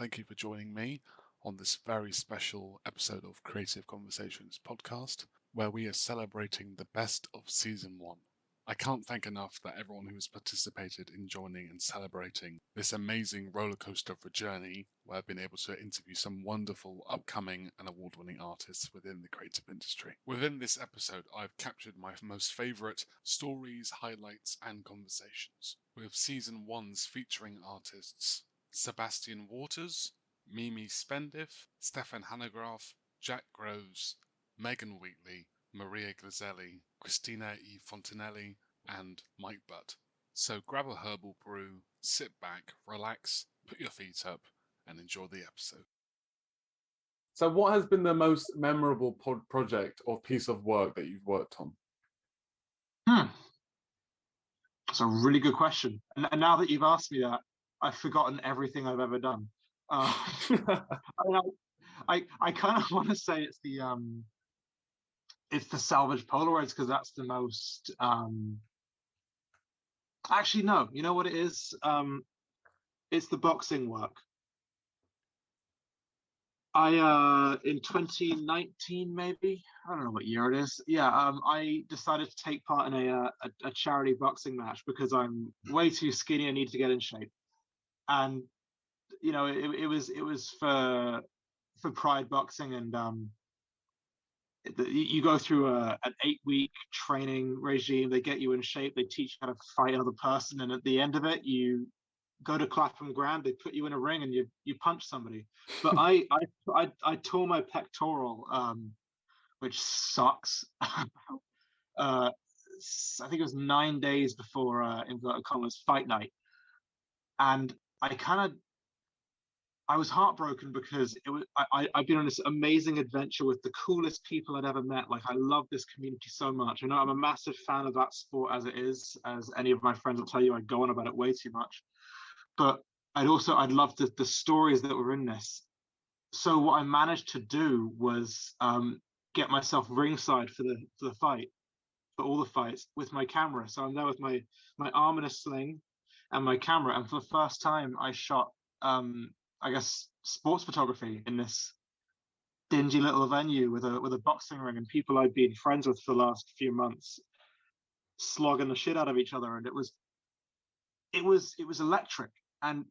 thank you for joining me on this very special episode of Creative Conversations podcast, where we are celebrating the best of season 1. I can't thank enough that everyone who has participated in joining and celebrating this amazing roller coaster of a journey where I've been able to interview some wonderful upcoming and award-winning artists within the creative industry. Within this episode, I've captured my most favourite stories, highlights and conversations, with season 1's featuring artists Sebastian Waters, Mimi Spendiff, Stefan Hanegraaf, Jack Groves, Megan Wheatley, Maria Glezelli, Christina E. Fontenelle, and Mike Butt. So grab a herbal brew, sit back, relax, put your feet up, and enjoy the episode. So what has been the most memorable project or piece of work that you've worked on? That's a really good question. And now that you've asked me that, I've forgotten everything I've ever done. I kind of want to say it's the salvage Polaroids, because that's the most actually no, you know what it is? It's the boxing work. I in 2019, maybe, I don't know what year it is. Yeah, I decided to take part in a charity boxing match because I'm way too skinny. I need to get in shape, and you know, it was for Pride Boxing, and you go through an 8-week training regime. They get you in shape. They teach you how to fight another person, and at the end of it, you go to Clapham Grand. They put you in a ring and you punch somebody. But I tore my pectoral, which sucks. I think it was 9 days before inverted commas fight night, and I was heartbroken because I've been on this amazing adventure with the coolest people I'd ever met. Like, I love this community so much. I know I'm a massive fan of that sport as it is. As any of my friends will tell you, I go on about it way too much. But I'd love the stories that were in this. So what I managed to do was get myself ringside for the fight, for all the fights, with my camera. So I'm there with my arm in a sling and my camera. And for the first time, I shot I guess sports photography in this dingy little venue with a boxing ring and people I'd been friends with for the last few months slogging the shit out of each other, and it was electric. And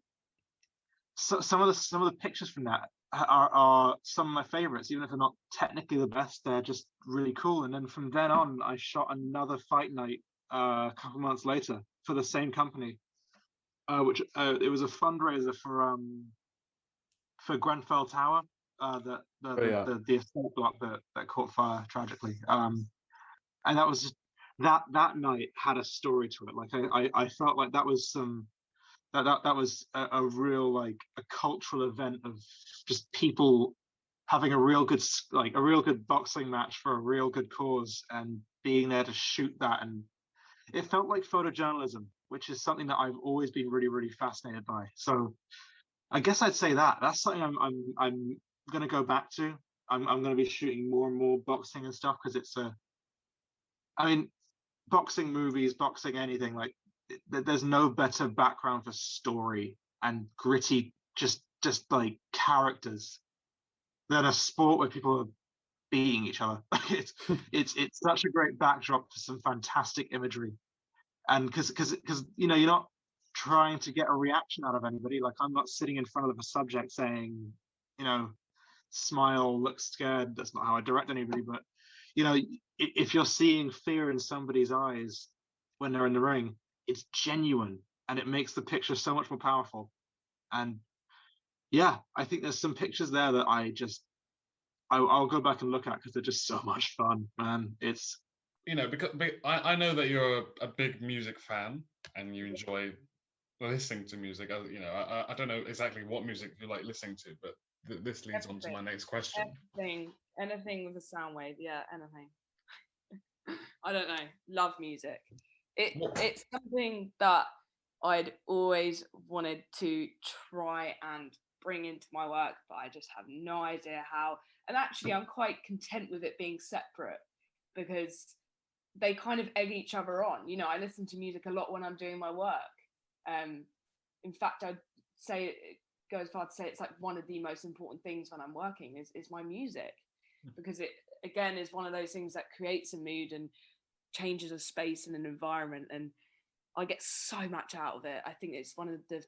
so some of the pictures from that are some of my favorites, even if they're not technically the best. They're just really cool. And then from then on, I shot another fight night a couple months later for the same company, which it was a fundraiser for Grenfell Tower, the estate block that caught fire tragically. And that was just, that night had a story to it. Like I felt like that was that was a real, like, a cultural event of just people having a real good boxing match for a real good cause and being there to shoot that. And it felt like photojournalism, which is something that I've always been really, really fascinated by. So I guess I'd say that's something I'm going to go back to. I'm going to be shooting more and more boxing and stuff, because boxing movies, boxing anything, like, there's no better background for story and gritty, just like characters, than a sport where people are beating each other. it's such a great backdrop for some fantastic imagery, and because you know, you're not trying to get a reaction out of anybody. Like, I'm not sitting in front of a subject saying, you know, smile, look scared. That's not how I direct anybody. But, you know, if you're seeing fear in somebody's eyes when they're in the ring, it's genuine, and it makes the picture so much more powerful. And yeah, I think there's some pictures there that I'll go back and look at, because they're just so much fun, man. It's, you know, because I know that you're a big music fan and you enjoy listening to music. You know, I don't know exactly what music you like listening to, but this leads on to my next question. Anything with a sound wave, yeah, anything. I don't know. Love music. It's something that I'd always wanted to try and bring into my work, but I just have no idea how. And actually, I'm quite content with it being separate, because they kind of egg each other on. You know, I listen to music a lot when I'm doing my work. In fact, I'd say it go as far to say it's like one of the most important things when I'm working is my music, because it again is one of those things that creates a mood and changes a space and an environment, and I get so much out of it. I think it's one of the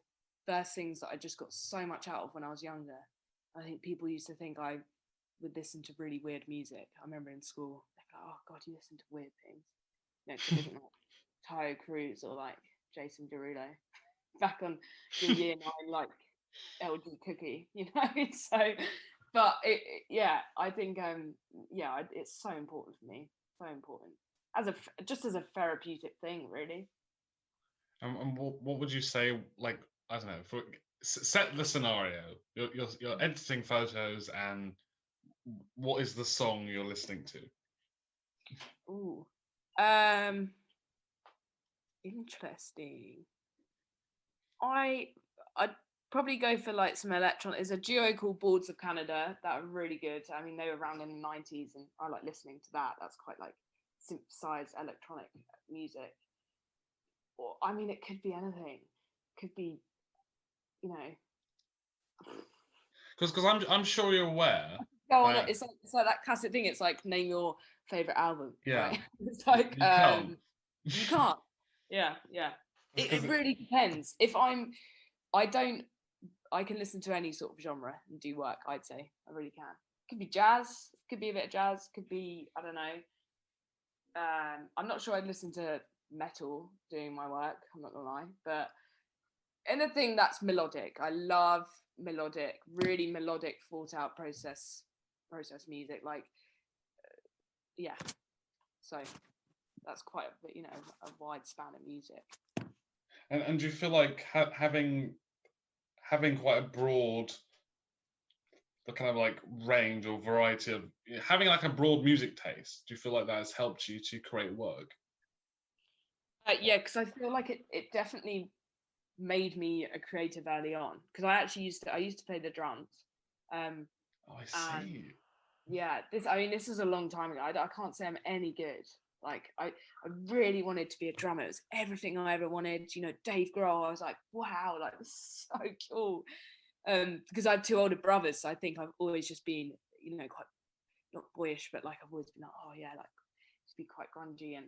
first things that I just got so much out of when I was younger. I think people used to think I would listen to really weird music. I remember in school, they're like, oh God, you listen to weird things. You know, 'cause it wasn't like Tayo Cruz or like Jason Derulo back on the year 9, like LG Cookie, you know? So, but yeah, I think, yeah, it's so important for me. So important. Just as a therapeutic thing, really. And what would you say, like, I don't know, set the scenario. You're editing photos, and what is the song you're listening to? Ooh. Interesting. I'd probably go for like some electronic. There's a duo called Boards of Canada that are really good. I mean, they were around in the 90s, and I like listening to that. That's quite like synthesized electronic music. Or I mean, it could be anything. Could be, you know. Because I'm sure you're aware. Go on. It's like that classic thing. It's like name your favorite album. Yeah. Right? It's like you can't. You can't. Yeah. It really depends. If I can listen to any sort of genre and do work. I'd say I really can. Could be jazz. Could be a bit of jazz. Could be, I don't know. I'm not sure I'd listen to metal doing my work. I'm not gonna lie, but anything that's melodic. I love melodic, really melodic, thought out process music. Like, yeah. So that's quite a wide span of music. And do you feel like having quite a broad, the kind of like range or variety of having like a broad music taste, do you feel like that has helped you to create work? Yeah, because I feel like it definitely made me a creative early on, because I used to play the drums. I see. Yeah, this is a long time ago. I can't say I'm any good. Like I really wanted to be a drummer. It was everything I ever wanted. You know, Dave Grohl. I was like, wow, like this is so cool. Because I have 2 older brothers, so I think I've always just been, quite not boyish, but like I've always been like, oh yeah, like to be quite grungy.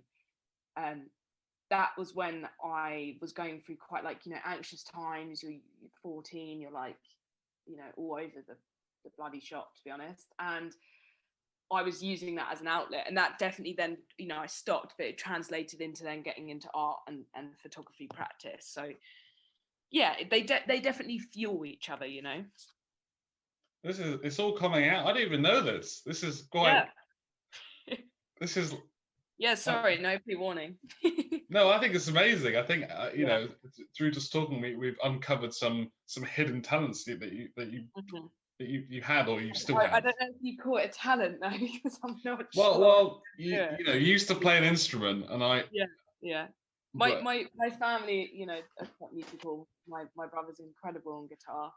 And that was when I was going through quite like, anxious times. You're 14, you're like, all over the bloody shop, to be honest. And I was using that as an outlet, and that definitely then, I stopped, but it translated into then getting into art and photography practice. So yeah, they definitely fuel each other, It's all coming out. I didn't even know this. This is quite. Yeah. This is. Yeah, sorry, no pre-warning. No, I think it's amazing. I think through just talking, we've uncovered some hidden talents that you had, or you still have. I don't know if you call it a talent though, because I'm not sure. Well, you used to play an instrument, and I. Yeah. My family, are quite musical. My brother's incredible on guitar.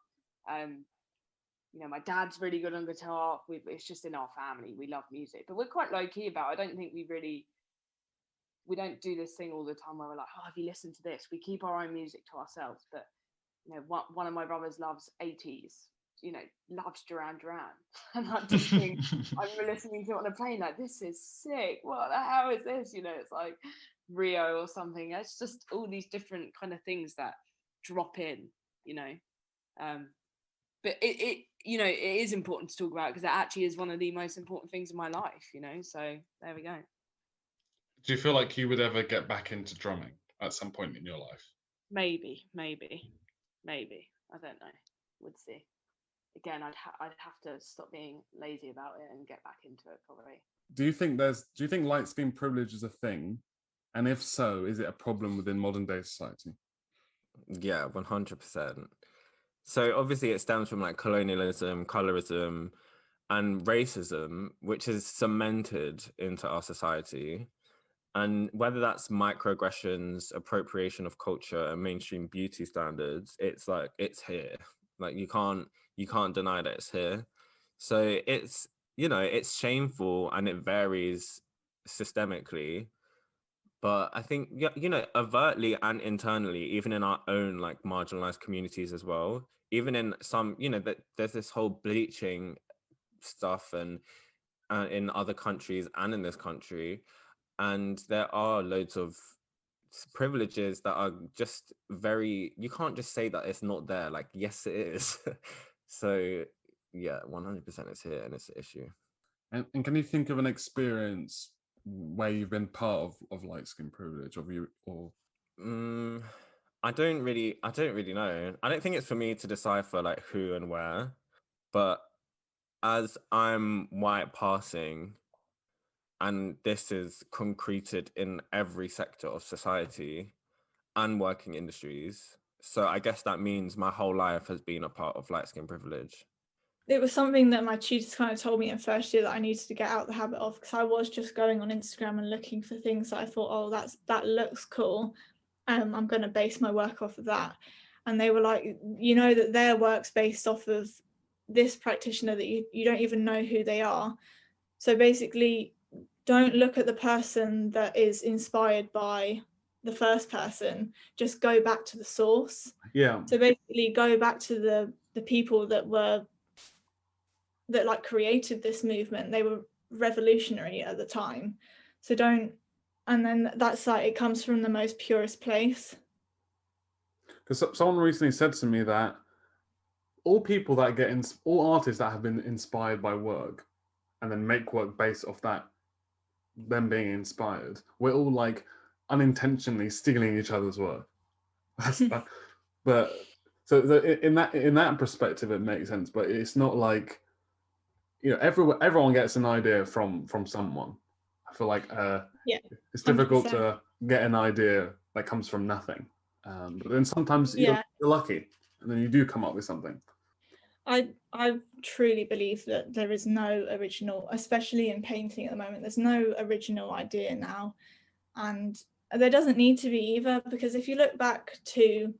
My dad's really good on guitar. It's just in our family. We love music, but we're quite low key about it. I don't think we don't do this thing all the time where we're like, oh, have you listened to this? We keep our own music to ourselves. But one of my brothers loves 80s. Loves Duran Duran, and I just think I'm listening to it on a plane like, this is sick. What the hell is this? It's like Rio or something. It's just all these different kind of things that drop in. But it is important to talk about, because it actually is one of the most important things in my life. So there we go. Do you feel like you would ever get back into drumming at some point in your life? Maybe. I don't know. We'll see. Again, I'd have to stop being lazy about it and get back into it probably. Do you think light skin privilege is a thing? And if so, is it a problem within modern day society? Yeah, 100%. So obviously it stems from like colonialism, colorism, and racism, which is cemented into our society. And whether that's microaggressions, appropriation of culture, and mainstream beauty standards, it's like, it's here. Like you can't deny that it's here. So it's shameful, and it varies systemically. But I think, overtly and internally, even in our own like marginalized communities as well, even in some, that there's this whole bleaching stuff and in other countries and in this country. And there are loads of privileges that are just you can't just say that it's not there. Like, yes, it is. So yeah, 100% it's here and it's an issue. And can you think of an experience where you've been part of light skin privilege, I don't really know. I don't think it's for me to decipher like who and where, but as I'm white passing, and this is concreted in every sector of society and working industries. So I guess that means my whole life has been a part of light skin privilege. It was something that my tutors kind of told me in first year that I needed to get out the habit of, because I was just going on Instagram and looking for things that I thought, oh, that looks cool. I'm going to base my work off of that. And they were like, that their work's based off of this practitioner that you don't even know who they are. So basically, don't look at the person that is inspired by the first person, just go back to the source. Yeah. So basically go back to the people that like created this movement. They were revolutionary at the time. So and then that's like, it comes from the most purest place. Because someone recently said to me that all artists that have been inspired by work and then make work based off that, them being inspired, we're all like unintentionally stealing each other's work. But so in that perspective, it makes sense. But it's not like, everyone gets an idea from someone. I feel like it's difficult 100%. To get an idea that comes from nothing. But then sometimes you're lucky, and then you do come up with something. I truly believe that there is no original, especially in painting at the moment, there's no original idea now. And there doesn't need to be either, because if you look back to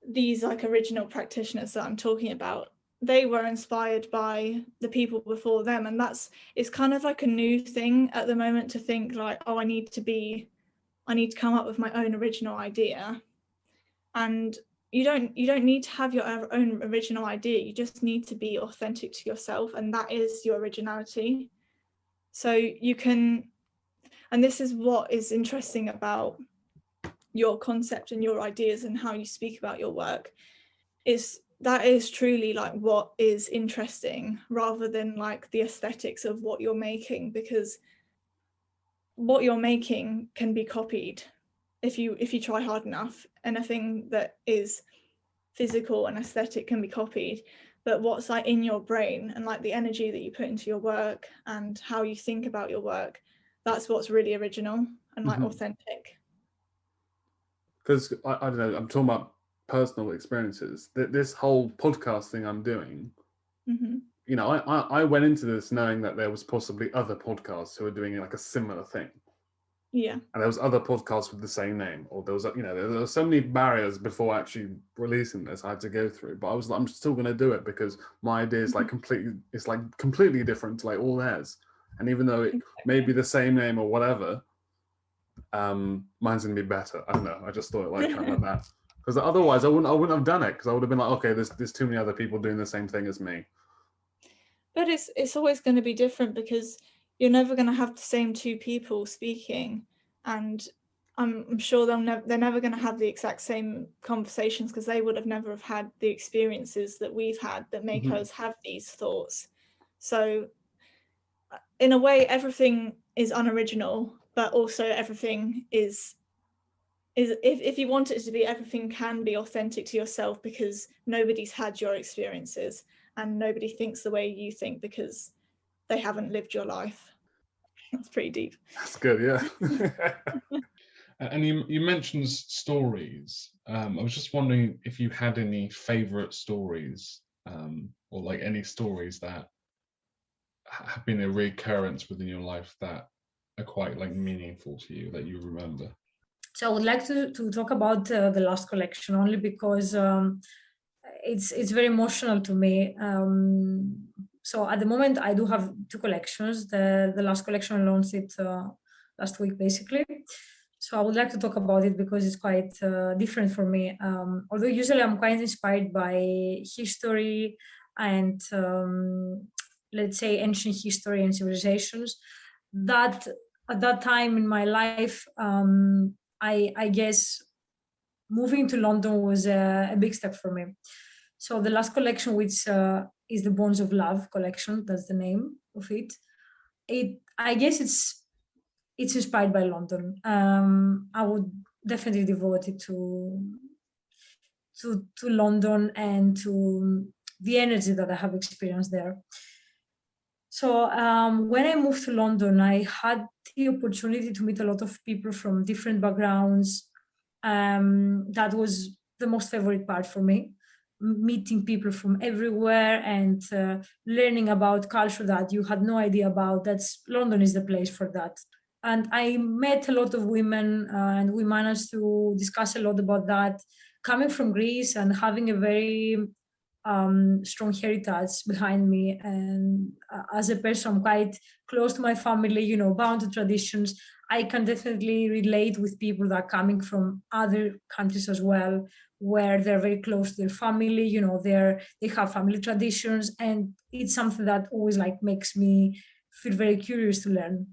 these like original practitioners that I'm talking about, they were inspired by the people before them. And it's kind of like a new thing at the moment to think like, oh, I need to come up with my own original idea. And you don't need to have your own original idea. You just need to be authentic to yourself, and that is your originality. So you can, and this is what is interesting about your concept and your ideas and how you speak about your work, that is truly like what is interesting, rather than like the aesthetics of what you're making, because what you're making can be copied if you try hard enough. Anything that is physical and aesthetic can be copied, but what's like in your brain and like the energy that you put into your work and how you think about your work, that's what's really original and like authentic. Because I don't know, I'm talking about personal experiences. This whole podcast thing I'm doing, I went into this knowing that there was possibly other podcasts who are doing like a similar thing. Yeah. And there was other podcasts with the same name, or there was, there were so many barriers before actually releasing this I had to go through. But I was like, I'm still going to do it because my idea is like completely different to like all theirs. And even though it may be the same name or whatever, mine's going to be better. I don't know. I just thought like that. Because otherwise I wouldn't have done it, because I would have been like, okay, there's too many other people doing the same thing as me. But it's always going to be different, because you're never going to have the same two people speaking, and I'm sure they're never going to have the exact same conversations, because they would have never have had the experiences that we've had that make us have these thoughts. So in a way, everything is unoriginal, but also everything is if you want it to be, everything can be authentic to yourself, because nobody's had your experiences and nobody thinks the way you think because they haven't lived your life. That's pretty deep. That's good, yeah. And you mentioned stories. I was just wondering if you had any favorite stories, or like any stories that have been a recurrence within your life that are quite like meaningful to you, that you remember. So I would like to talk about the last collection, only because it's very emotional to me. So at the moment, I do have two collections. The last collection I launched it last week, basically. So I would like to talk about it because it's quite different for me. Although usually I'm quite inspired by history and let's say ancient history and civilizations. That at that time in my life, I guess moving to London was a big step for me. So the last collection, which is the Bones of Love collection, that's the name of it. I guess it's inspired by London. I would definitely devote it to London and to the energy that I have experienced there. So when I moved to London, I had the opportunity to meet a lot of people from different backgrounds. That was the most favorite part for me, meeting people from everywhere and learning about culture that you had no idea about. London is the place for that. And I met a lot of women and we managed to discuss a lot about that. Coming from Greece and having a very strong heritage behind me, and as a person I'm quite close to my family, bound to traditions, I can definitely relate with people that are coming from other countries as well, where they're very close to their family, they have family traditions, and it's something that always makes me feel very curious to learn,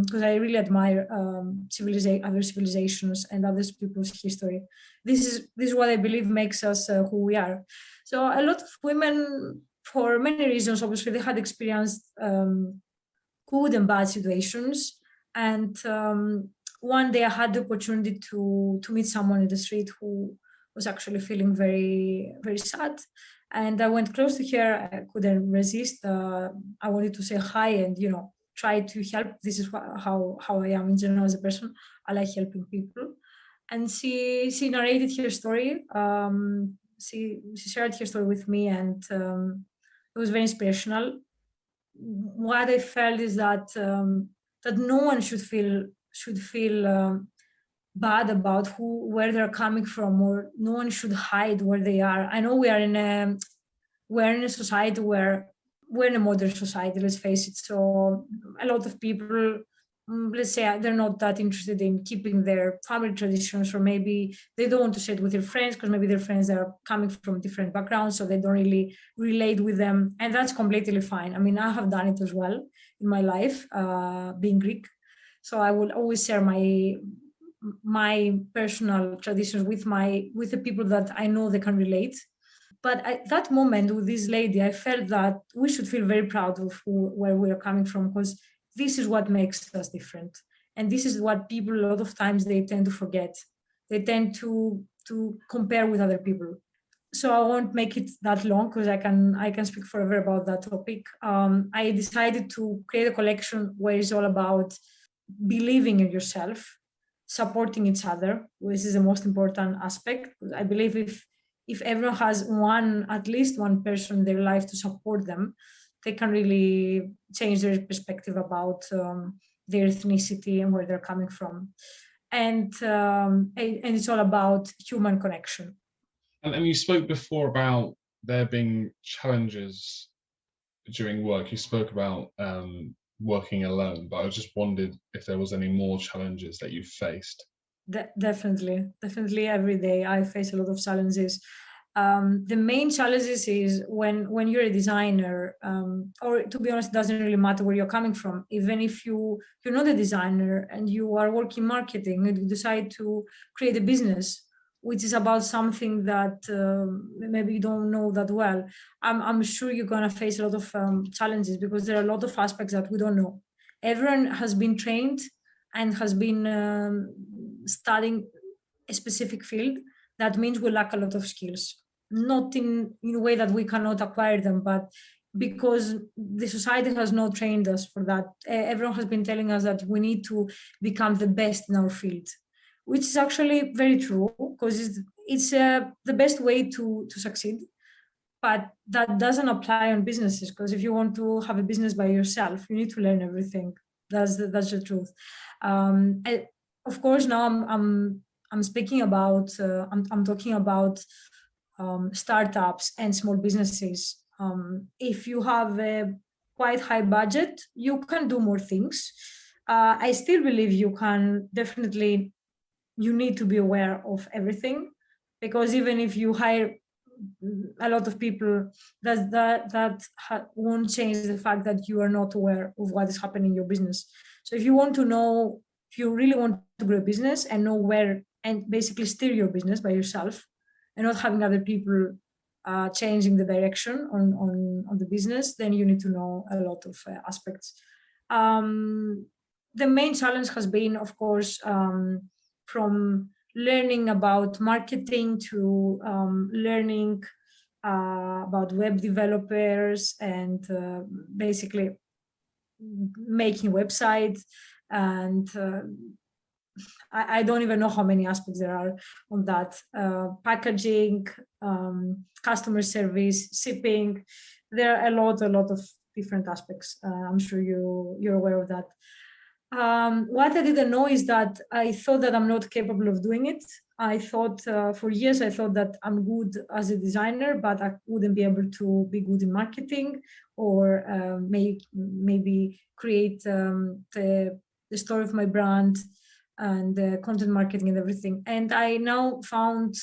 because I really admire other civilizations and other people's history. This is what I believe makes us who we are. So a lot of women, for many reasons, obviously, they had experienced good and bad situations. And one day I had the opportunity to meet someone in the street who was actually feeling very, very sad. And I went close to her. I couldn't resist. I wanted to say hi and, try to help. This is how I am in general as a person. I like helping people. And she narrated her story. She shared her story with me, and it was very inspirational. What I felt is that that no one should feel bad about where they're coming from, or no one should hide where they are. I know we're in a society where we're in a modern society, let's face it. So a lot of people, let's say, they're not that interested in keeping their family traditions, or maybe they don't want to share it with their friends because maybe their friends are coming from different backgrounds, so they don't really relate with them, and that's completely fine. I mean, I have done it as well in my life, being Greek, so I will always share my personal traditions with the people that I know they can relate. But at that moment with this lady, I felt that we should feel very proud of where we are coming from, because this is what makes us different. And this is what people, a lot of times, they tend to forget. They tend to compare with other people. So I won't make it that long because I can speak forever about that topic. I decided to create a collection where it's all about believing in yourself, supporting each other, which is the most important aspect. I believe if everyone has at least one person in their life to support them, they can really change their perspective about their ethnicity and where they're coming from. And it's all about human connection. And you spoke before about there being challenges during work. You spoke about working alone, but I just wondered if there was any more challenges that you faced. Definitely every day I face a lot of challenges. The main challenges is when you're a designer, or to be honest, it doesn't really matter where you're coming from. Even if you're not a designer and you are working marketing and you decide to create a business, which is about something that maybe you don't know that well, I'm sure you're going to face a lot of challenges, because there are a lot of aspects that we don't know. Everyone has been trained and has been studying a specific field. That means we lack a lot of skills, not in a way that we cannot acquire them, but because the society has not trained us for that. Everyone has been telling us that we need to become the best in our field, which is actually very true, because it's the best way to succeed. But that doesn't apply on businesses, because if you want to have a business by yourself, you need to learn everything. That's the truth. Of course, now I'm speaking about, I'm talking about startups and small businesses. If you have a quite high budget, you can do more things. I still believe you can definitely you need to be aware of everything, because even if you hire a lot of people, that won't change the fact that you are not aware of what is happening in your business. So if you want to know, if you really want to grow a business and know where, and basically steer your business by yourself and not having other people changing the direction on the business, then you need to know a lot of aspects. The main challenge has been, of course, from learning about marketing to learning about web developers and basically making websites. And I don't even know how many aspects there are on that. Packaging, customer service, shipping. There are a lot of different aspects. I'm sure you're aware of that. What I didn't know is that I thought that I'm not capable of doing it. I thought for years, I thought that I'm good as a designer, but I wouldn't be able to be good in marketing or maybe create the story of my brand and the content marketing and everything. And I now found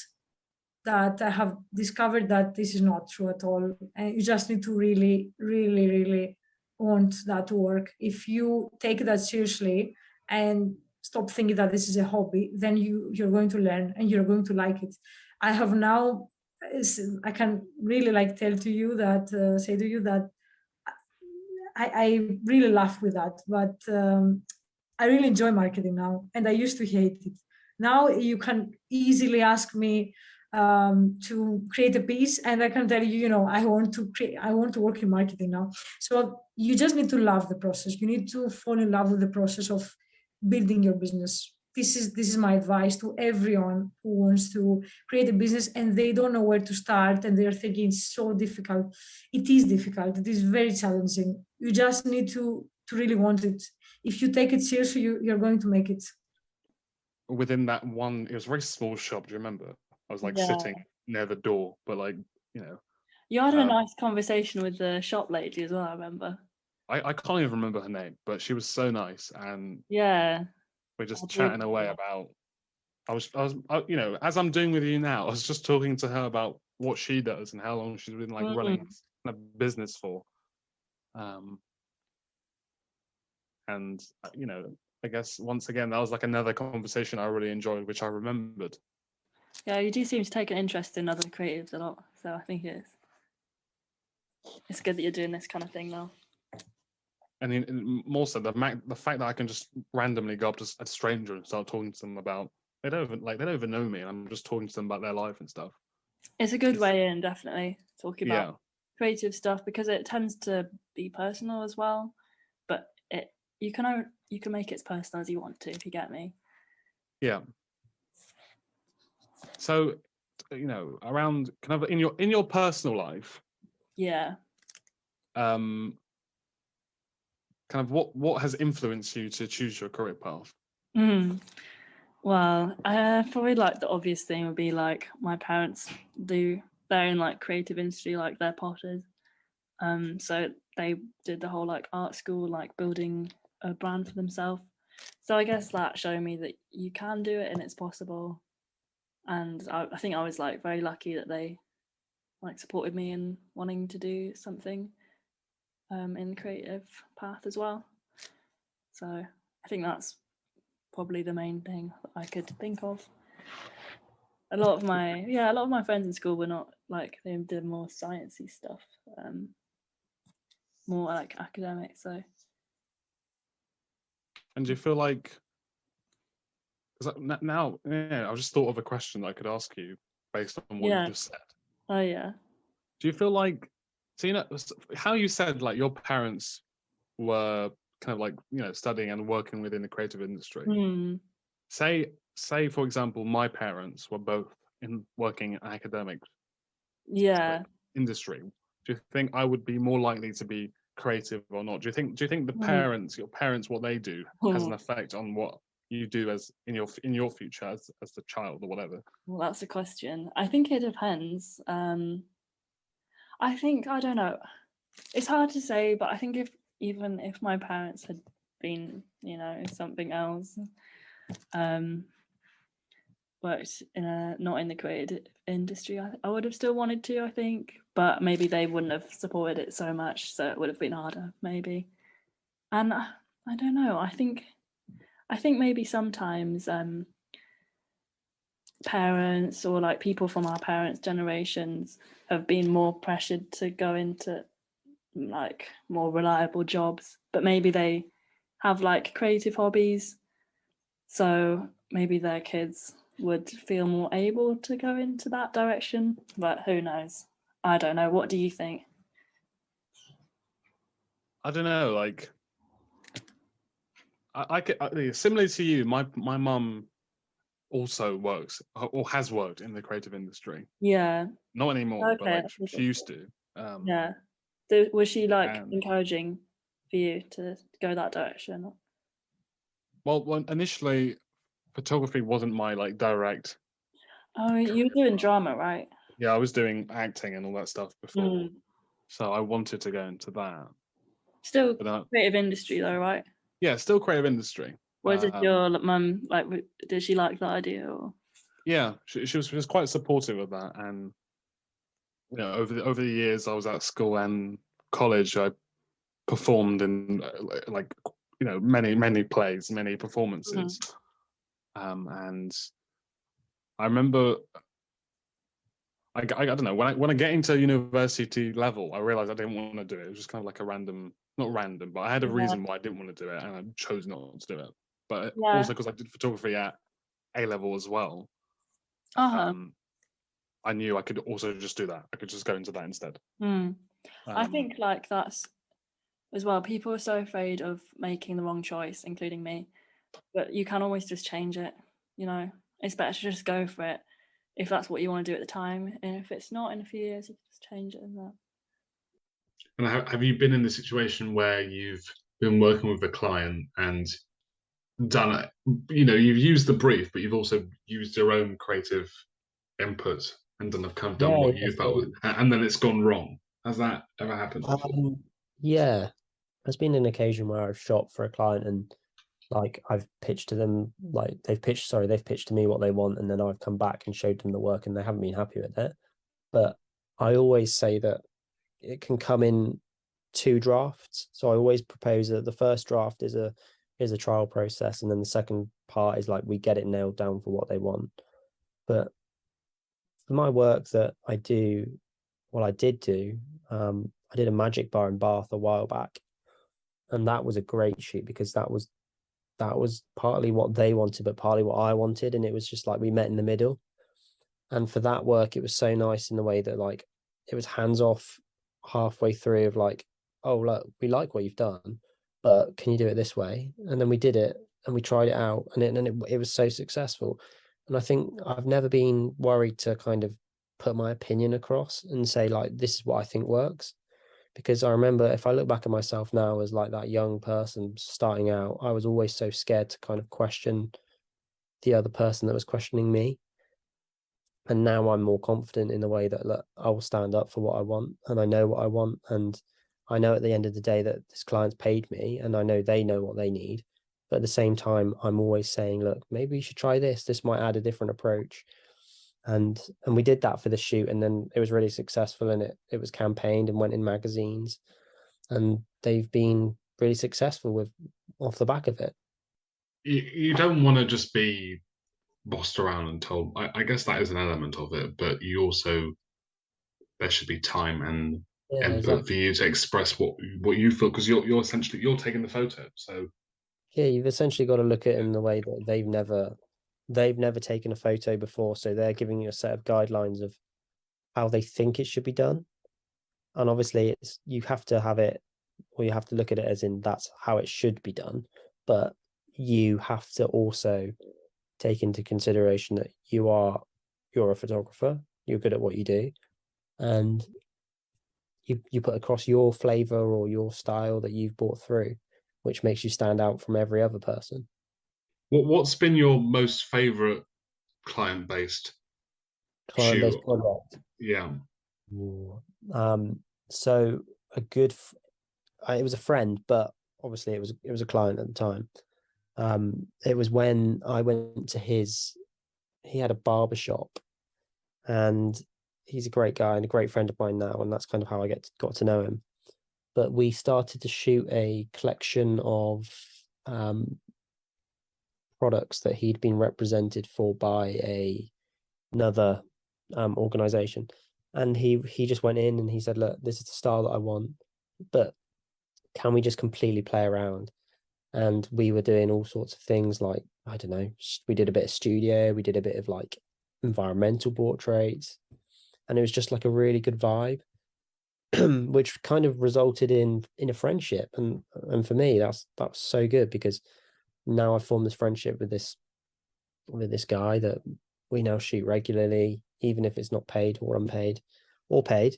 that I have discovered that this is not true at all. And you just need to really, really, really want that to work. If you take that seriously and stop thinking that this is a hobby, then you're going to learn and you're going to like it. I have now, I can really tell to you that, say to you that I really laugh with that, but I really enjoy marketing now, and I used to hate it. Now you can easily ask me to create a piece, and I can tell you, I want to work in marketing now. So you just need to love the process. You need to fall in love with the process of building your business. This is my advice to everyone who wants to create a business and they don't know where to start and they're thinking it's so difficult. It is difficult. It is very challenging. You just need to really want it. If you take it seriously, you're going to make it. Within that one, it was a very small shop. Do you remember? I was sitting near the door, but you had a nice conversation with the shop lady as well. I remember. I can't even remember her name, but she was so nice, and yeah, we're just chatting away about. I was, as I'm doing with you now, I was just talking to her about what she does and how long she's been running a business for. And I guess once again that was another conversation I really enjoyed, which I remembered. Yeah, you do seem to take an interest in other creatives a lot, so I think it's good that you're doing this kind of thing now. And more so the fact that I can just randomly go up to a stranger and start talking to them about they don't even know me, and I'm just talking to them about their life and stuff. It's a good way in, definitely, talking about creative stuff, because it tends to be personal as well, but you can make it as personal as you want to, if you get me. Yeah. So, around kind of in your personal life. Yeah. Kind of what has influenced you to choose your career path? Well, probably the obvious thing would be my parents they're in creative industry, they're potters. So they did the whole art school, building a brand for themselves. So I guess that showed me that you can do it and it's possible. And I think I was very lucky that they supported me in wanting to do something in the creative path as well. So I think that's probably the main thing that I could think of. A lot of my friends in school were not they did more sciencey stuff, more academic. So. And do you feel because now, I've just thought of a question that I could ask you based on what you just said. Oh yeah. Do you feel so how you said your parents were kind of studying and working within the creative industry? Say for example, my parents were both working in academic industry. Do you think I would be more likely to be creative or not? Do you think your parents, what they do has an effect on what you do as in your future as the child or whatever? Well, that's a question. I think it depends. I don't know. It's hard to say, but I think if my parents had been, something else, worked in not in the creative industry, I would have still wanted to, I think, but maybe they wouldn't have supported it so much, so it would have been harder, maybe. And I don't know. I think maybe sometimes parents or like people from our parents' generations have been more pressured to go into like more reliable jobs, but maybe they have like creative hobbies, so maybe their kids would feel more able to go into that direction, but who knows? I don't know. What do you think? I don't know. Like, similar to you, my mum also works or has worked in the creative industry. Yeah. Not anymore, but Okay. like she used to. Yeah. Was she like encouraging for you to go that direction? Well, initially, photography wasn't my like direct. Oh, you were doing drama, right? Yeah, I was doing acting and all that stuff before, so I wanted to go into that. Still creative industry though, right? Yeah, still creative industry. Was it your mum like? Did she like the idea? Or? Yeah, she was quite supportive of that, and you know, over the years, I was at school and college. I performed in like you know many plays, many performances, and I remember. I don't know when I get into university level, I realized I didn't want to do it. It was just kind of like a not random, but I had a reason why I didn't want to do it, and I chose not to do it. But also because I did photography at A level as well. I knew I could also just do that. I could just go into that instead. I think like that's as well. People are so afraid of making the wrong choice, including me. But you can always just change it. You know, it's better to just go for it if that's what you want to do at the time. And if it's not, in a few years, you can just change it and that. And have you been in the situation where you've been working with a client and done it? You know, you've used the brief, but you've also used your own creative input and done what you felt, and then it's gone wrong. Has that ever happened? Yeah, there's been an occasion where I've shot for a client and like I've pitched to them, like they've pitched to me what they want, and then I've come back and showed them the work and they haven't been happy with it. But I always say that it can come in 2 drafts. So I always propose that the first draft is a trial process, and then the second part is like we get it nailed down for what they want. But for my work that I do, I did do, I did a magic bar in Bath a while back, and that was a great shoot because that was partly what they wanted, but partly what I wanted, and it was just like we met in the middle. And for that work, it was so nice in the way that like it was hands off halfway through of like, oh look, we like what you've done, but can you do it this way? And then we did it and we tried it out, and it was so successful. And I think I've never been worried to kind of put my opinion across and say like, this is what I think works. Because I remember if I look back at myself now as like that young person starting out, I was always so scared to kind of question the other person that was questioning me. And now I'm more confident in the way that look, I will stand up for what I want, and I know what I want. And I know at the end of the day that this client's paid me, and I know they know what they need. But at the same time, I'm always saying, look, maybe you should try this. This might add a different approach. And we did that for the shoot, and then it was really successful, and it was campaigned and went in magazines, and they've been really successful with off the back of it. You don't want to just be bossed around and told. I guess that is an element of it, but you also there should be time and input for you to express what you feel, because you're essentially taking the photo. So yeah, you've essentially got to look at it in the way that they've never taken a photo before, so they're giving you a set of guidelines of how they think it should be done. And obviously you have to have it, or you have to look at it as in that's how it should be done, but you have to also take into consideration that you're a photographer, you're good at what you do, and you put across your flavor or your style that you've brought through, which makes you stand out from every other person. What's been your most favorite client-based project? Yeah. So it was a friend, but obviously it was a client at the time. It was when I went to his he had a barber shop, and he's a great guy and a great friend of mine now, and that's kind of how I got to know him. But we started to shoot a collection of products that he'd been represented for by another organization, and he just went in and he said, look, this is the style that I want, but can we just completely play around? And we were doing all sorts of things, like, I don't know, we did a bit of studio, we did a bit of like environmental portraits, and it was just like a really good vibe, which kind of resulted in a friendship. And for me, that's so good, because now I've formed this friendship with this guy that we now shoot regularly, even if it's not paid or unpaid or paid.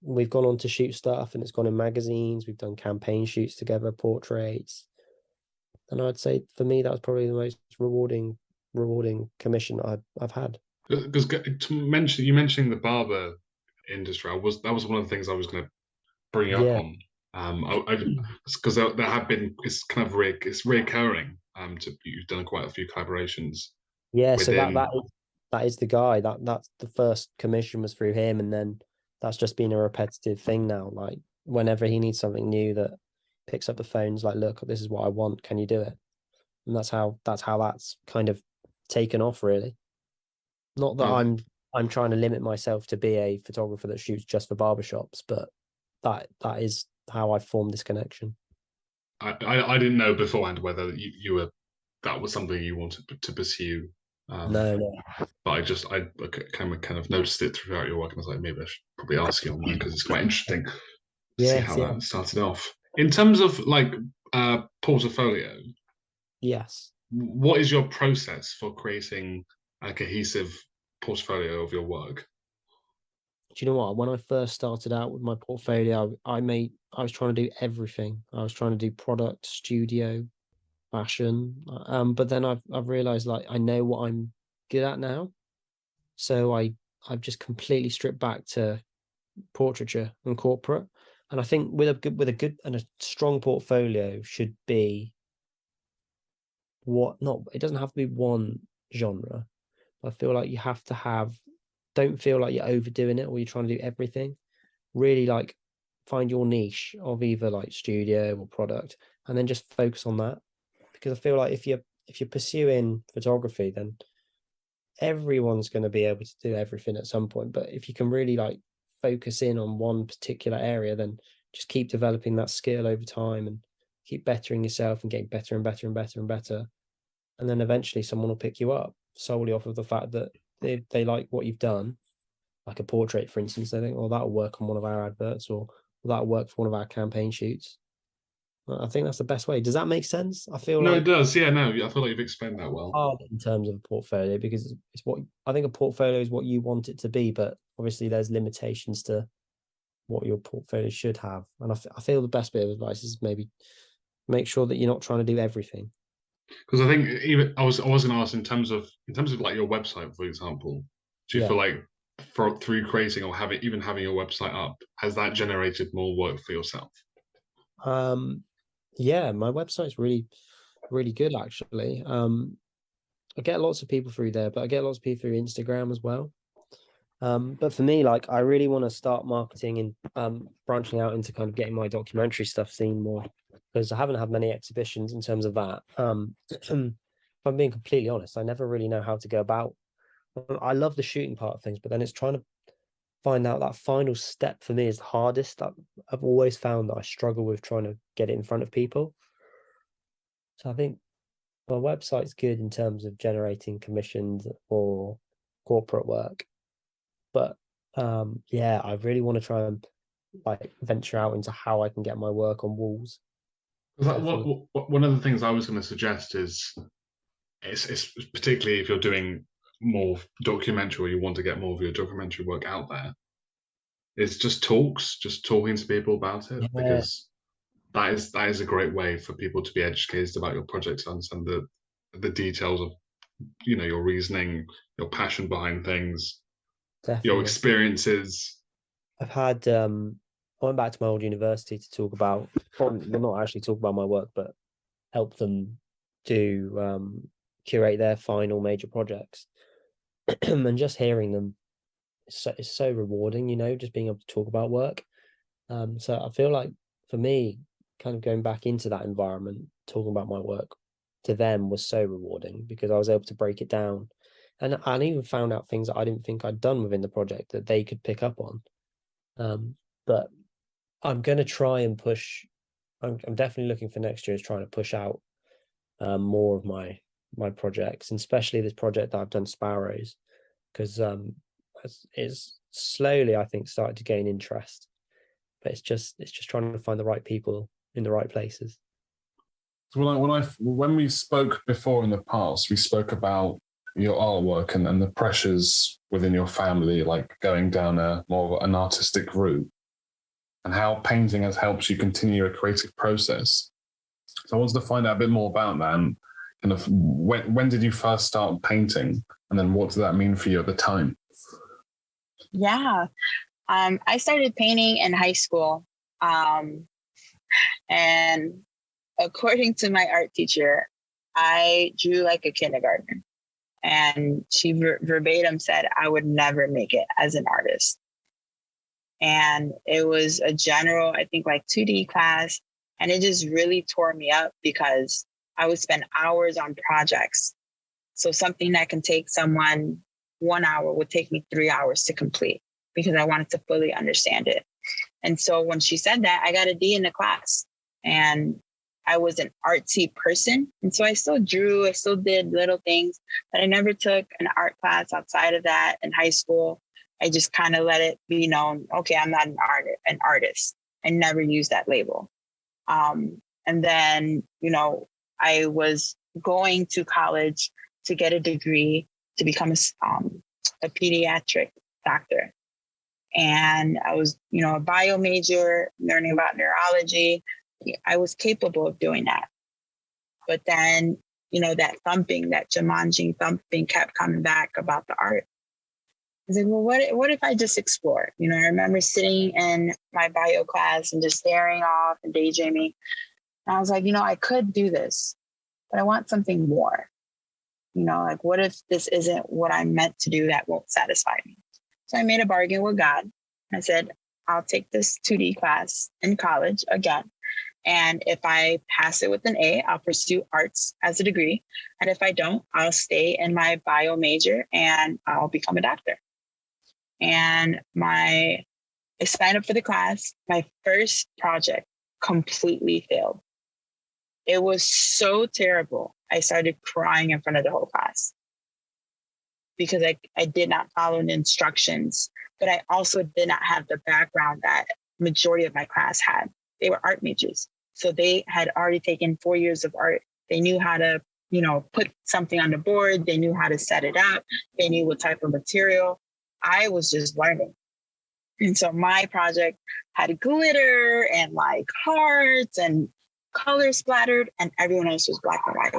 We've gone on to shoot stuff, and it's gone in magazines. We've done campaign shoots together, portraits, and I'd say for me that was probably the most rewarding commission I've had. Because you mentioning the barber industry, that was one of the things I was going to bring you up on. Because there have been, it's kind of it's reoccurring. You've done quite a few collaborations. Yeah, so that is the guy. That's the first commission was through him, and then that's just been a repetitive thing now. Like, whenever he needs something new, that picks up the phone's like, look, this is what I want, can you do it? And that's how that's kind of taken off, really. Not that I'm trying to limit myself to be a photographer that shoots just for barbershops, but that is how I formed this connection. I didn't know beforehand whether you were, that was something you wanted to pursue. No. But I kind of noticed it throughout your work, and I was like, maybe I should probably ask you on that, because it's quite interesting to see how that started off. In terms of like portfolio, yes, what is your process for creating a cohesive portfolio of your work? Do you know what? When I first started out with my portfolio, I was trying to do everything. I was trying to do product, studio, fashion. But then I've realized, like, I know what I'm good at now. So I've just completely stripped back to portraiture and corporate. And I think with a good and a strong portfolio should be it doesn't have to be one genre. I feel like you have to have, don't feel like you're overdoing it or you're trying to do everything. Really, like, find your niche of either like studio or product, and then just focus on that. Because I feel like if you're pursuing photography, then everyone's going to be able to do everything at some point. But if you can really like focus in on one particular area, then just keep developing that skill over time and keep bettering yourself and getting better and better and better and better. And then eventually someone will pick you up solely off of the fact that they like what you've done. Like a portrait, for instance, they think, oh, that'll work on one of our adverts, or that'll work for one of our campaign shoots. I think that's the best way. Does that make sense? I feel it does. Yeah, no, I feel like you've explained that well. Hard in terms of a portfolio, because it's what I think a portfolio is, what you want it to be, but obviously there's limitations to what your portfolio should have. And I feel the best bit of advice is maybe make sure that you're not trying to do everything. Because I think even I was going to ask in terms of like your website, for example, do you feel like through creating or having your website up, has that generated more work for yourself? Yeah, my website's really, really good, actually. I get lots of people through there, but I get lots of people through Instagram as well. But for me, like, I really want to start marketing and branching out into kind of getting my documentary stuff seen more, because I haven't had many exhibitions in terms of that. If I'm being completely honest, I never really know how to go about. I love the shooting part of things, but then it's trying to find out that final step for me is the hardest. I've always found that I struggle with trying to get it in front of people. So I think my website's good in terms of generating commissions or corporate work. But I really want to try and like venture out into how I can get my work on walls. One of the things I was going to suggest is, it's particularly if you're doing more documentary, or you want to get more of your documentary work out there, it's just talking to people about it, because that is a great way for people to be educated about your project, to understand the details of, you know, your reasoning, your passion behind things. Definitely. Your experiences. I've had I went back to my old university to talk about, well, not actually talk about my work, but help them do curate their final major projects. And just hearing them is so rewarding, you know, just being able to talk about work. So I feel like for me, kind of going back into that environment, talking about my work to them was so rewarding, because I was able to break it down. And I even found out things that I didn't think I'd done within the project that they could pick up on. But I'm going to try and push. I'm definitely looking for next year is trying to push out more of my projects, and especially this project that I've done, Sparrows, because it's slowly, I think, started to gain interest. But it's just trying to find the right people in the right places. So when we spoke before in the past, we spoke about your artwork and the pressures within your family, like going down a more of an artistic route, and how painting has helped you continue your creative process. So I wanted to find out a bit more about that, and kind of when did you first start painting, and then what did that mean for you at the time? Yeah, I started painting in high school, and according to my art teacher, I drew like a kindergartner, and she verbatim said I would never make it as an artist. And it was a general, I think, like 2D class, and it just really tore me up because I would spend hours on projects. So something that can take someone 1 hour would take me 3 hours to complete, because I wanted to fully understand it. And so when she said that, I got a D in the class, and I was an artsy person. And so I still drew, I still did little things, but I never took an art class outside of that in high school. I just kind of let it be known, okay, I'm not an artist. I never used that label. And then, you know, I was going to college to get a degree to become a pediatric doctor. And I was, you know, a bio major, learning about neurology. I was capable of doing that. But then, you know, that Jumanji thumping kept coming back about the art. I was like, well, what if I just explore? You know, I remember sitting in my bio class and just staring off and daydreaming. And I was like, you know, I could do this, but I want something more. You know, like, what if this isn't what I'm meant to do that won't satisfy me? So I made a bargain with God. I said, I'll take this 2D class in college again. And if I pass it with an A, I'll pursue arts as a degree. And if I don't, I'll stay in my bio major and I'll become a doctor. And I signed up for the class. My first project completely failed. It was so terrible. I started crying in front of the whole class because I did not follow the instructions, but I also did not have the background that majority of my class had. They were art majors. So they had already taken 4 years of art. They knew how to, you know, put something on the board. They knew how to set it up. They knew what type of material. I was just learning. And so my project had glitter and like hearts and colors splattered, and everyone else was black and white.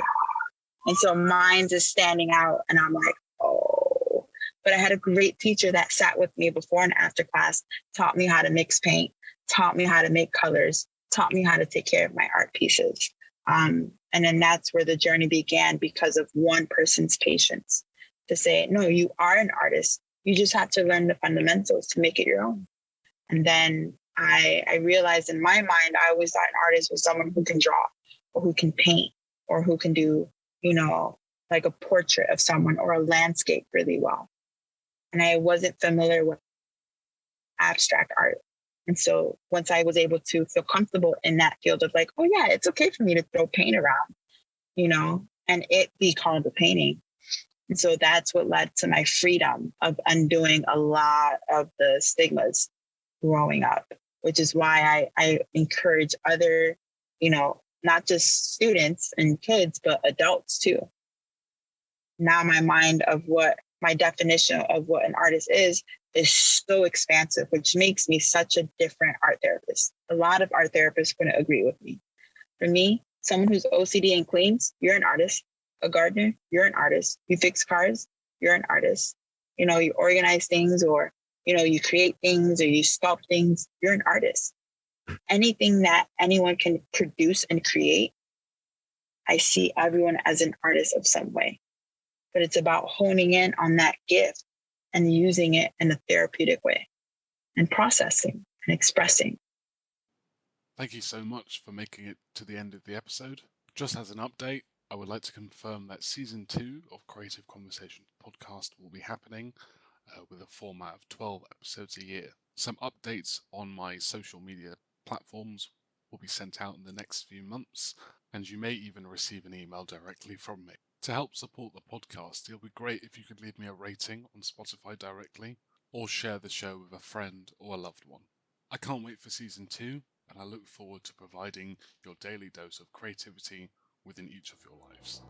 And so mine's is standing out, and I'm like, oh. But I had a great teacher that sat with me before and after class, taught me how to mix paint, taught me how to make colors, taught me how to take care of my art pieces. And then that's where the journey began, because of one person's patience to say, no, you are an artist. You just have to learn the fundamentals to make it your own. And then I realized in my mind, I always thought an artist was someone who can draw or who can paint or who can do, you know, like a portrait of someone or a landscape really well. And I wasn't familiar with abstract art. And so once I was able to feel comfortable in that field of like, oh yeah, it's okay for me to throw paint around, you know, and it be called a painting. And so that's what led to my freedom of undoing a lot of the stigmas growing up, which is why I encourage other, you know, not just students and kids, but adults too. Now my mind of what my definition of what an artist is so expansive, which makes me such a different art therapist. A lot of art therapists wouldn't agree with me. For me, someone who's OCD and cleans, you're an artist. A gardener, you're an artist. You fix cars, you're an artist. You know, you organize things, or, you know, you create things, or you sculpt things, you're an artist. Anything that anyone can produce and create, I see everyone as an artist of some way. But it's about honing in on that gift and using it in a therapeutic way and processing and expressing. Thank you so much for making it to the end of the episode. Just as an update, I would like to confirm that Season 2 of Creative Conversations podcast will be happening with a format of 12 episodes a year. Some updates on my social media platforms will be sent out in the next few months, and you may even receive an email directly from me. To help support the podcast, it would be great if you could leave me a rating on Spotify directly, or share the show with a friend or a loved one. I can't wait for Season 2, and I look forward to providing your daily dose of creativity within each of your lives.